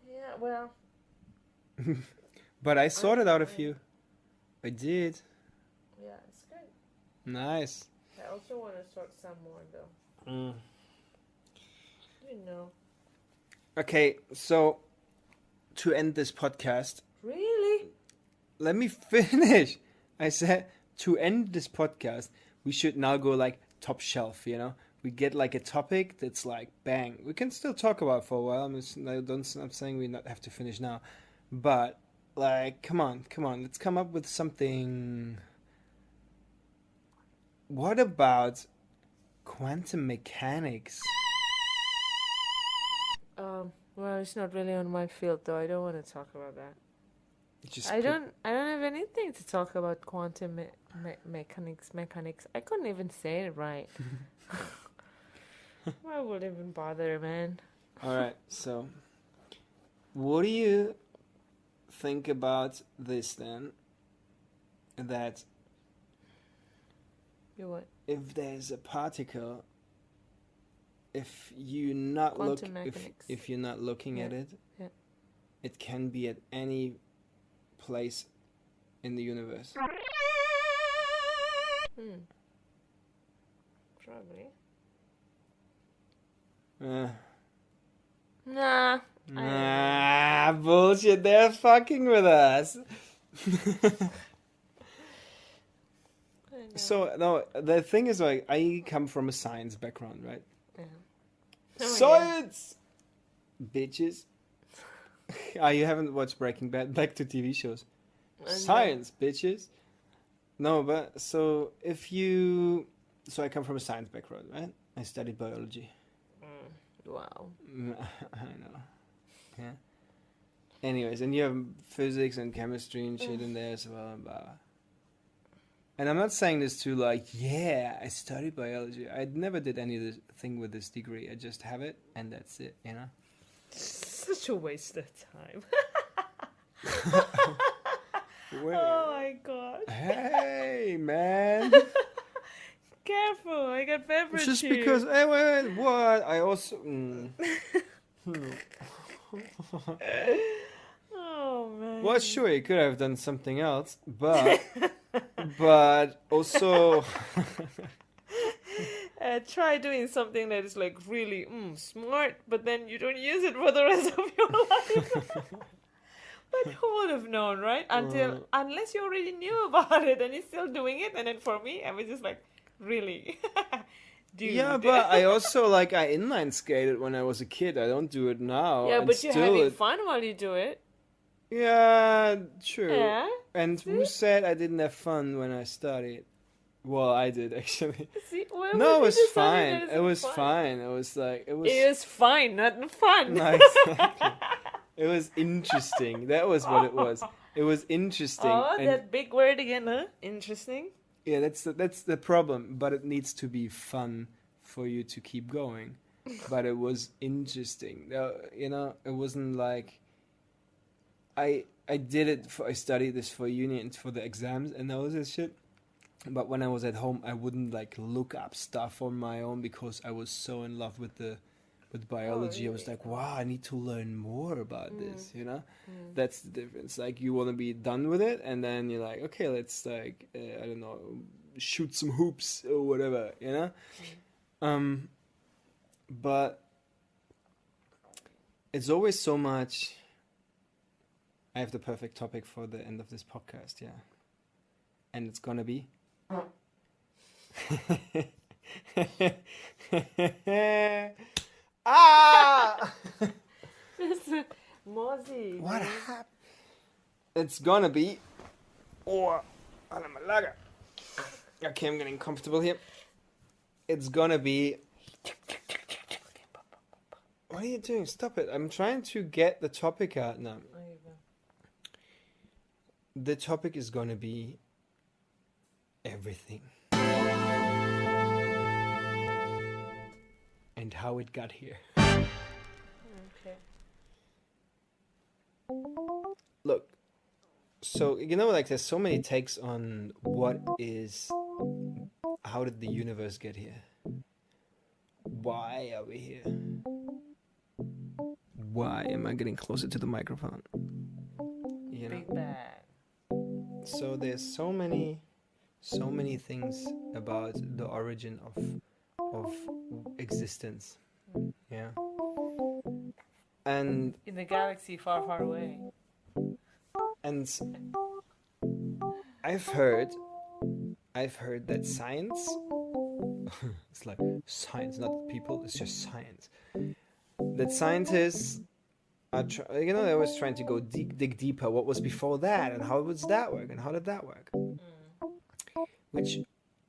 Yeah, well. But I sorted out a few. I did. Yeah, it's good. Nice. I also want to sort some more though. Mm. You know. Okay, so to end this podcast, Really? let me finish. I said to end this podcast, we should now go like top shelf, you know? We get like a topic that's like bang. We can still talk about it for a while. I'm saying we not have to finish now. But like come on. Let's come up with something. What about quantum mechanics? Well, it's not really on my field though. I don't want to talk about that. I Put- don't have anything to talk about quantum mechanics. I couldn't even say it right. Why would even bother, man? All right. So, what do you think about this then? That You what? if there's a particle, if you not look, Quantum mechanics. if you're not looking at it, Yeah. it can be at any place in the universe. Probably. Uh, Nah. nah, bullshit. They're fucking with us. So no, the thing is like I come from a science background, right? Yeah. Science, bitches. You haven't watched Breaking Bad? Back to TV shows. Science, bitches. No, but so I come from a science background, right? I studied biology. Wow. I know. Yeah. Anyways, and you have physics and chemistry and shit in there as well, and blah. And I'm not saying this to like, yeah, I studied biology. I never did any of this thing with this degree. I just have it, and that's it, you know? Such a waste of time. Wait. Oh my god. Hey, man. Careful, I got beverage Just here. because, hey, wait, what? I also... Oh man. Well, sure, you could have done something else, but... but also... Try doing something that is like really smart, but then you don't use it for the rest of your life. But who would have known, right? Unless you already knew about it and you're still doing it. And then for me, I was just like, really? Dude. Yeah, but I also, like, I inline skated when I was a kid. I don't do it now. Yeah, and but you're still having fun while you do it. Yeah, true. Yeah. And who said I didn't have fun when I studied? Well, I did, actually. See, why No, it would was you just tell me fine. that It was isn't fine. It was like, it was... It was fine, not fun. No, exactly. It was interesting. That was what it was. It was interesting. Oh, and that big word again, huh? Interesting. yeah, that's the problem. But it needs to be fun for you to keep going. But it was interesting. You know, it wasn't like I did it. I studied this for uni and for the exams and all this shit. But when I was at home, I wouldn't like look up stuff on my own because I was so in love with biology. really? I was like, wow, I need to learn more about this, you know? That's the difference. Like, you want to be done with it, and then you're like, okay, let's, like, I don't know, shoot some hoops or whatever, you know. But it's always so much. I have the perfect topic for the end of this podcast, yeah, and it's gonna be. Ah! Mozzie. What happened? It's gonna be. Oh, okay, I'm getting comfortable here. It's gonna be. What are you doing? Stop it. I'm trying to get the topic out now. There you go. The topic is gonna be everything. And how it got here. Okay. Look, so, you know, like, there's so many takes on how did the universe get here? Why are we here? Why am I getting closer to the microphone? You know? Big Bang. So there's so many things about the origin of existence. Yeah. And In the galaxy far, far away. And I've heard that science, it's like science, not people, it's just science. That scientists are, they always trying to go dig deeper. What was before that, and how does that work, and how did that work? Which,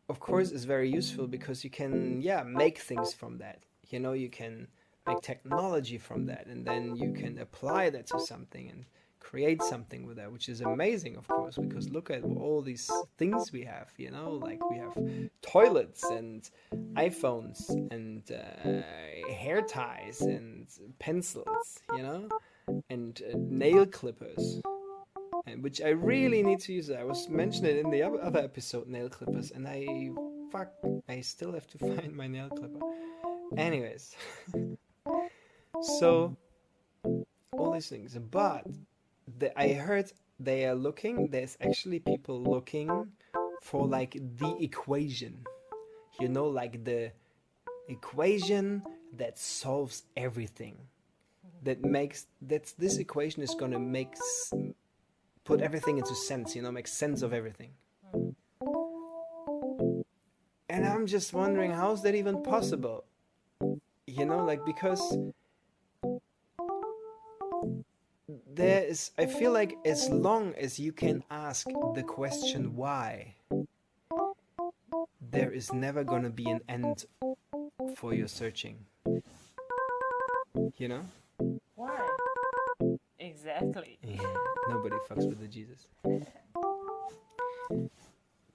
of course, is very useful because you can, make things from that. You know, you can make technology from that, and then you can apply that to something and create something with that, which is amazing, of course, because look at all these things we have, you know, like we have toilets and iPhones and hair ties and pencils, you know, and nail clippers, and which I really need to use. I was mentioning it in the other episode, nail clippers, and I still have to find my nail clipper. Anyways, so all these things, but I heard there's actually people looking for like the equation, you know, like the equation that solves everything, this equation is gonna put everything into sense, you know, make sense of everything. And I'm just wondering, how's that even possible? You know, like, because I feel like as long as you can ask the question why, there is never gonna be an end for your searching. You know? Why? Exactly. Yeah, nobody fucks with the Jesus.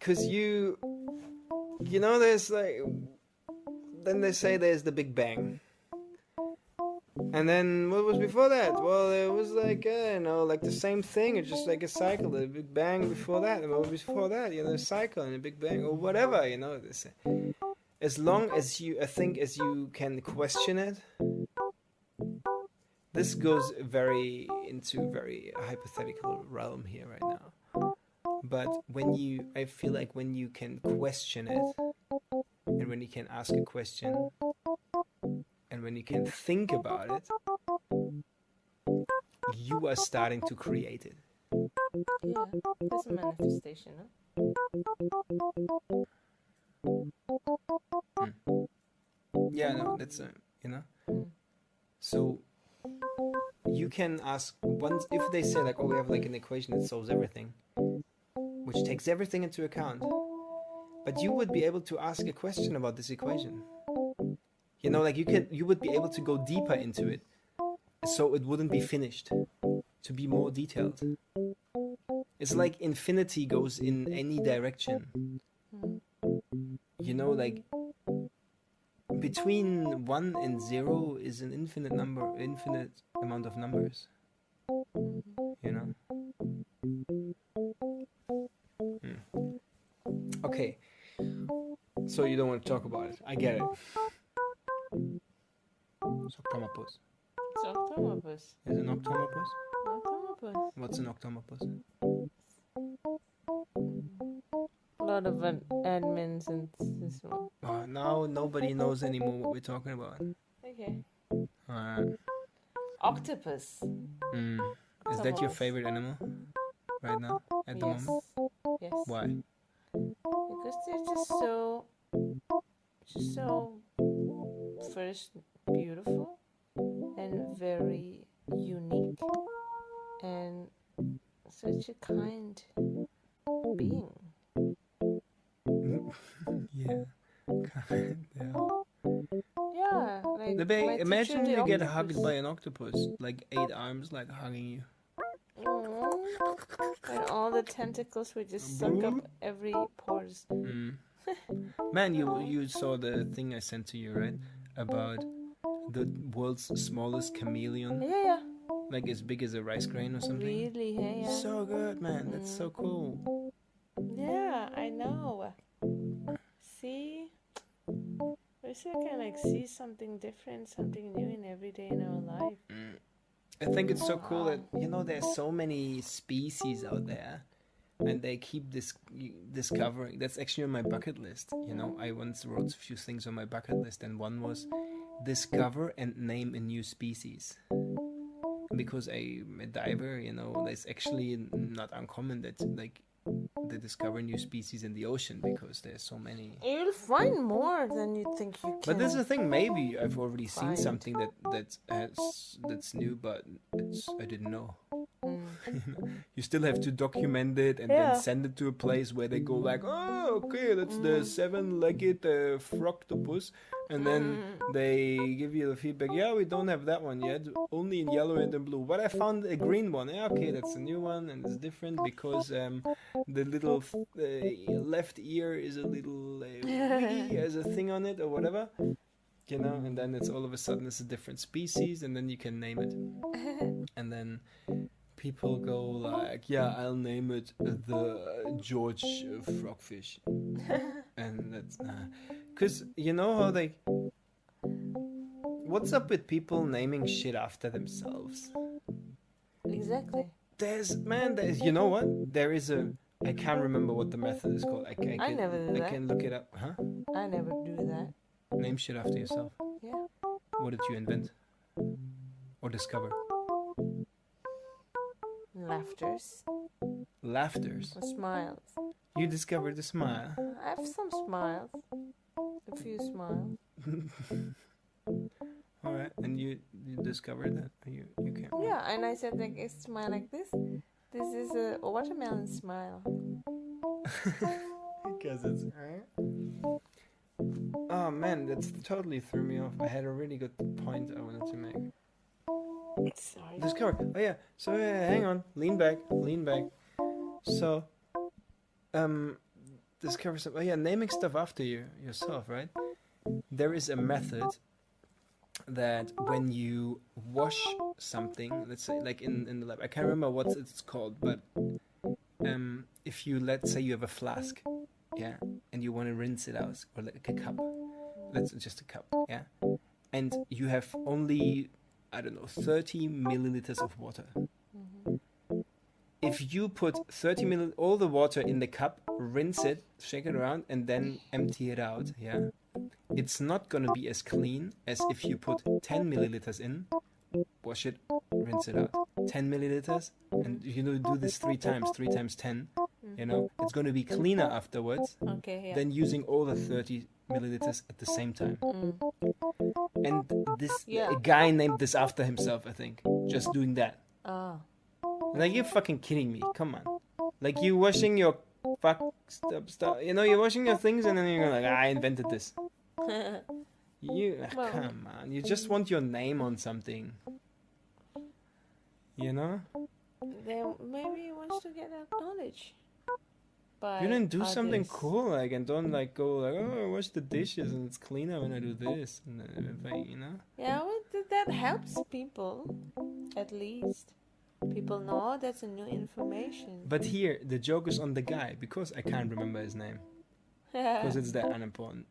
Cause you know, there's like, then they say there's the Big Bang. And then what was before that? Well, it was like, like the same thing. It's just like a cycle. The Big Bang before that, and what was before that? You know, a cycle and a Big Bang or whatever. You know, as long as you can question it. This goes into very hypothetical realm here right now. But I feel like when you can question it, and when you can ask a question, and when you can think about it, you are starting to create it. Yeah, that's a manifestation, huh? Yeah, no, that's you know. So you can ask once if they say like, oh, we have like an equation that solves everything, which takes everything into account. But you would be able to ask a question about this equation. You know, like you would be able to go deeper into it, so it wouldn't be finished, to be more detailed. It's like infinity goes in any direction. You know, like between 1 and 0 is an infinite amount of numbers. You know? Okay. So you don't want to talk about it. I get it. It's octomopus. It's octomopus. Is an octomopus? Octomopus. What's an octomopus? lot of admins and this one. Now nobody knows anymore what we're talking about. Okay. Alright. Octopus. Is that your favorite animal right now at the moment? Yes. Why? Because they're just so first beautiful and very unique and such a kind being. Yeah. Yeah, like Imagine you get hugged by an octopus, like 8 arms, like hugging you. And all the tentacles would just suck up every pores. Man, you saw the thing I sent to you, right? About the world's smallest chameleon. Yeah. Like as big as a rice grain or something. Really, yeah. So good, man. That's so cool. Yeah, I know. See? We still can like see something different, something new in every day in our life. I think it's so cool that, there's so many species out there. And they keep discovering. That's actually on my bucket list. I once wrote a few things on my bucket list, and one was discover and name a new species. Because I'm a diver, it's actually not uncommon that they discover new species in the ocean because there's so many. You'll find more than you think you can. But that's the thing. Maybe I've already seen something that's new, but I didn't know. You still have to document it and then send it to a place where they go like, oh, okay, that's the 7-legged froctopus, and then they give you the feedback. Yeah, we don't have that one yet, only in yellow and in blue. But I found a green one. Yeah, okay, that's a new one, and it's different because the little left ear is a little wiggy, has a thing on it or whatever. And then it's all of a sudden it's a different species, and then you can name it, and then people go like, yeah, I'll name it the George frogfish. And that's because how they, what's up with people naming shit after themselves? Exactly. There's you know what, there is I can't remember what the method is called. I never do that. I can look it up. I never do that. Name shit after yourself. Yeah. What did you invent or discover? Laughters. Or smiles. You discovered a smile. I have some smiles. A few smiles. All right, and you discovered that you can't. Yeah, and I said like a smile like this. This is a watermelon smile. Because it's. Oh man, that's totally threw me off. I had a really good point I wanted to make. Sorry. Discover. Oh yeah. So hang on. Lean back. So, discover some. Oh yeah, naming stuff after yourself, right? There is a method that when you wash something, let's say like in the lab, I can't remember what it's called, but if you, let's say you have a flask, yeah, and you want to rinse it out, or like a cup, just a cup, yeah, and you have only, I don't know, 30 milliliters of water. If you put 30 milliliters, all the water in the cup, rinse it, shake it around, and then empty it out, yeah, it's not going to be as clean as if you put 10 milliliters in, wash it, rinse it out. 10 milliliters, and do this 3 times, 3 times 10, it's going to be cleaner afterwards than using all the 30 milliliters at the same time. And this a guy named this after himself, I think, just doing that. Like, you're fucking kidding me. Come on. Like, you washing your stuff. You're washing your things and then you're like, I invented this. Come on. You just want your name on something. Then maybe he wants to get acknowledged. You didn't do something cool, and don't go oh, I wash the dishes and it's cleaner when I do this. And Yeah, well, that helps people, at least. People know that's a new information. But here, the joke is on the guy, because I can't remember his name. Because it's that unimportant.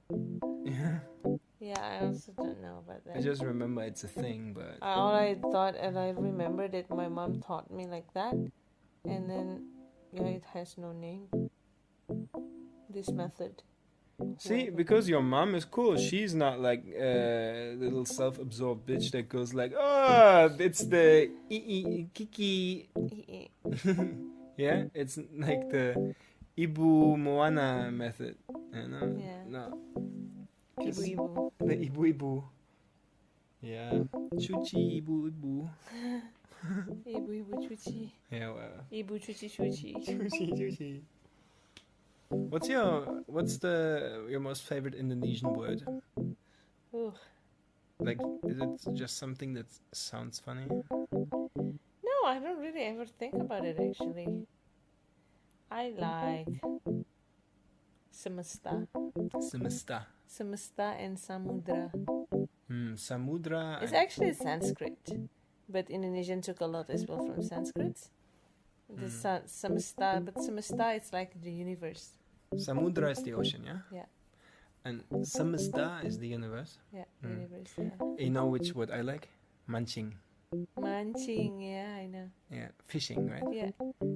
Yeah, I also don't know about that. I just remember it's a thing, but... All I thought, and I remembered it, my mom taught me like that. And then, it has no name. this method. See, because your mom is cool. She's not like a little self-absorbed bitch that goes like, oh, it's the kiki. Yeah, it's like the Ibu Moana method. You know? Yeah. No. Ibu. The Ibu. Yeah. Chuchi Ibu. Ibu cuci. Yeah, well. Ibu cuci. Chuchi. What's your most favorite Indonesian word? Ooh. Like, is it just something that sounds funny? No, I don't really ever think about it actually. I like semesta. Semesta and samudra. Samudra. It's actually Sanskrit, but Indonesian took a lot as well from Sanskrit. The semesta, but semesta it's like the universe. Samudra is the ocean, yeah? Yeah. And samesta is the universe. Yeah, universe. Yeah. You know which word I like? Mancing. Mancing, yeah, I know. Yeah, fishing, right? Yeah,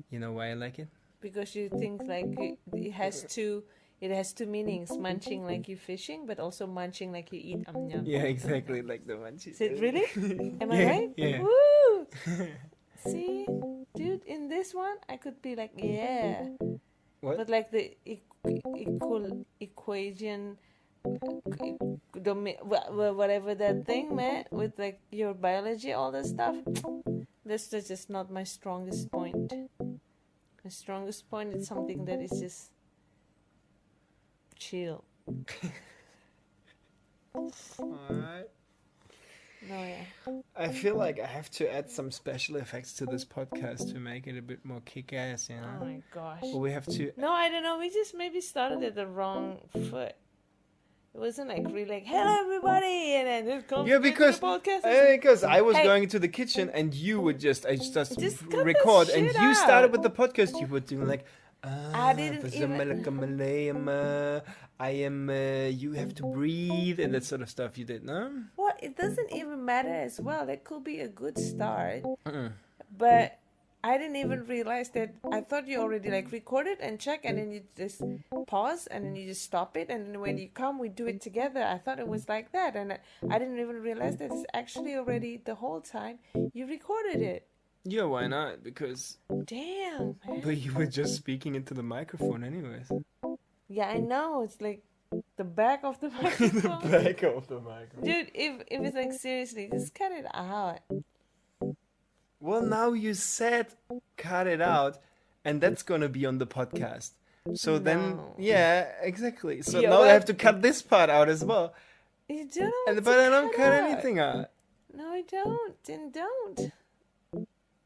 You know why I like it? because you think like it has two meanings. Munching like you fishing, but also munching like you eat. Yum. Yeah, exactly, like the manchi. Is it really? Am I Yeah, right? yeah. Woo! See, dude, in this one I could be like, yeah. What? But like the equation, whatever that thing, man, with like your biology, all that stuff, that's just not my strongest point. My strongest point is something that is just chill. Alright. No, yeah. I feel like I have to add some special effects to this podcast to make it a bit more kick-ass, you know? Oh my gosh. But we have to... No, I don't know. We just maybe started at the wrong foot. It wasn't like really like, hello everybody, and then it comes Yeah, because the podcast. because I was Hey. going into the kitchen and you would just Just cut record the and shit you started out. with the podcast. You were doing like, I didn't even- I am. You have to breathe and that sort of stuff. You did, no? What? It doesn't even matter as well. That could be a good start, Uh-uh. but I didn't even realize that. I thought you already like recorded and check, and then you just pause, and then you just stop it, and then when you come, we do it together. I thought it was like that, and I didn't even realize that it's actually already the whole time you recorded it. Yeah, why not? Because Damn, man. but you were just speaking into the microphone, anyways. Yeah, I know. It's like the back of the microphone. Back of the microphone. Dude, if it's like seriously, just cut it out. Well, now you said cut it out, and that's gonna be on the podcast. So then, No. yeah, exactly. So Yeah, now I but- have to cut this part out as well. You don't. And have but to I don't cut out. anything out. No, I don't. Then don't.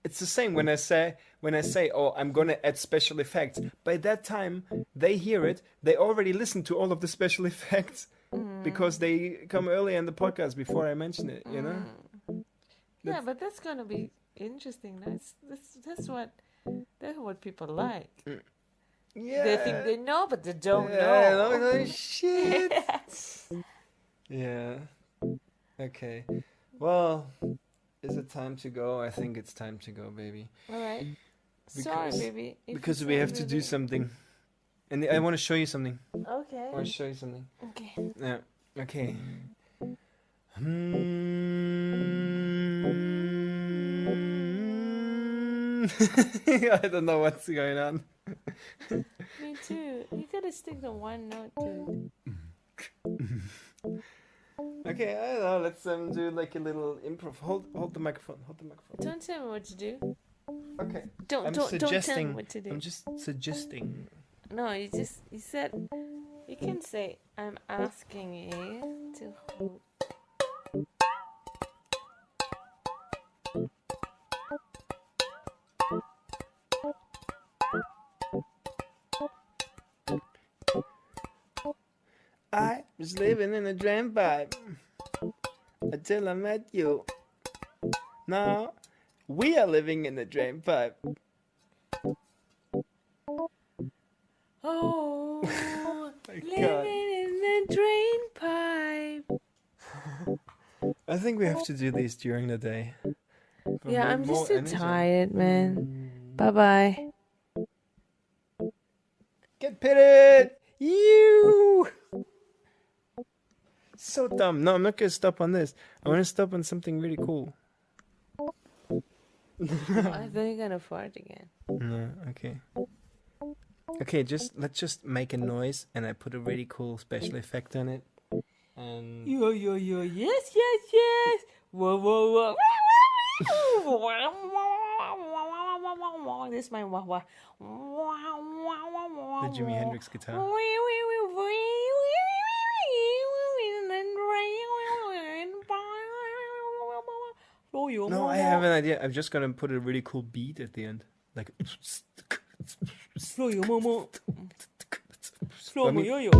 It's the same when I say, oh, I'm gonna add special effects. By that time, they hear it. They already listen to all of the special effects because they come early in the podcast before I mention it. You know? Yeah, but that's gonna be interesting. That's what people like. Yeah. They think they know, but they don't Yeah, know. no, shit. Yeah. Okay. Well, is it time to go? I think it's time to go, baby. All right. Sorry, Because- baby. If Because you we say have to do baby. something. And I want to show you something. Okay. I want to show you something. Okay. Yeah. Okay. I don't know what's going on. Me too. You gotta stick to one note, dude. Okay, I don't know. Let's do like a little improv. Hold the microphone. Hold the microphone. Don't tell me what to do. Okay. Don't I'm tell me suggesting. what to do. I'm just suggesting. No, you said you can say I'm asking you to hold. I was living in a drainpipe until I met you. Now we are living in a drainpipe. Oh, My living God. in the drain pipe. I think we have to do these during the day. For Yeah, I'm more just too energy. tired, man. Bye bye. Get pitted! You. So dumb. No, I'm not gonna stop on this. I want to stop on something really cool. I thought you're gonna fart again. No, okay. Okay, let's just make a noise, and I put a really cool special effect on it. And Yo, yes, yes, yes. Whoa, whoa, whoa. This is my wah wah. the Jimi Hendrix guitar. No, I have an idea. I'm just gonna put a really cool beat at the end, like. Slow your mama. Slow Let me- yo yo.